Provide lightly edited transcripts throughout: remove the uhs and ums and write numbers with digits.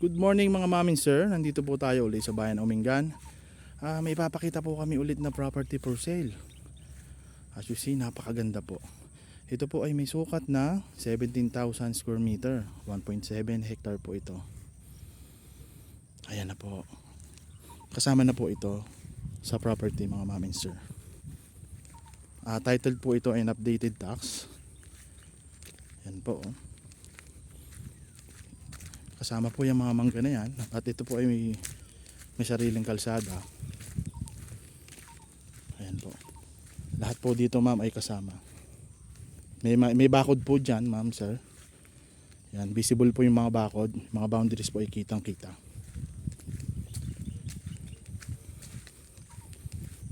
Good morning mga mamin sir, nandito po tayo ulit sa bayan ng Umingan. May ipapakita po kami ulit na property for sale. As you see, napakaganda po. Ito po ay may sukat na 17,000 square meter, 1.7 hectare po ito. Ayan na po. Kasama na po ito sa property mga mamin sir. Titled po ito and updated tax. Ayan po. Kasama po yung mga mangga na yan. At ito po ay may sariling kalsada. Ayan po. Lahat po dito ma'am ay kasama. May bakod po dyan ma'am sir. Yan, visible po yung mga bakod. Mga boundaries po ay kitang kita.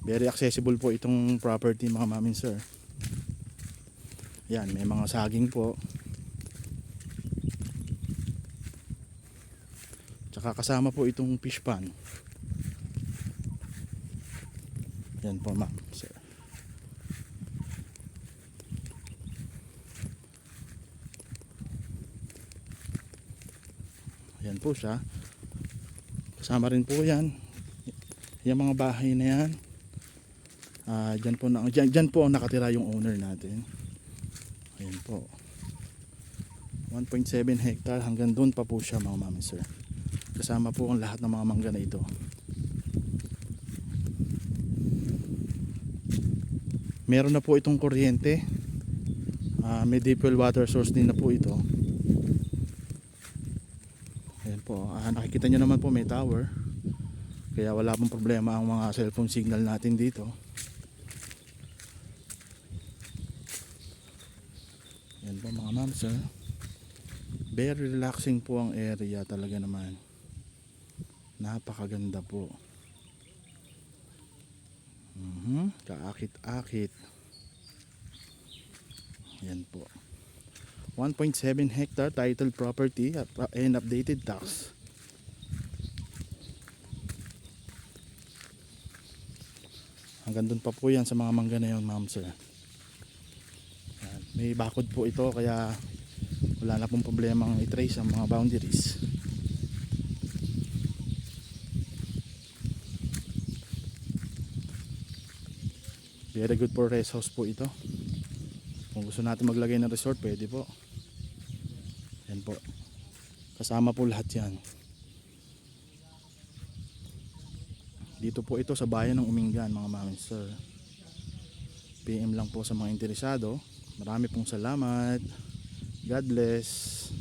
Very accessible po itong property mga ma'am sir. Yan, may mga saging po. Tsaka kasama po itong fish pan. Yan po ma'am sir. Yan po siya. Kasama rin po yan. Yung mga bahay na yan. Dyan po ang nakatira yung owner natin. Ayan po. 1.7 hectare hanggang doon pa po siya mga mami sir. Kasama po ang lahat ng mga mangga na ito. Meron na po itong kuryente. May deep well water source din na po ito. Ayan po. Nakikita nyo naman po may tower. Kaya wala pong problema ang mga cellphone signal natin dito. Ayan po mga ma'am sir. Very relaxing po ang area talaga naman. Napakaganda po. Kaakit-akit. Yan po. 1.7 hectare titled property and updated tax. Hanggang dun pa po yan sa mga mangga na yun ma'am sir. Yan. May bakod po ito kaya wala na pong problemang i-trace ang mga boundaries. Very good for rest house po ito. Kung gusto natin maglagay ng resort, pwede po. Yan po. Kasama po lahat yan. Dito po ito sa bayan ng Umingan mga mami sir. PM lang po sa mga interesado. Marami pong salamat. God bless.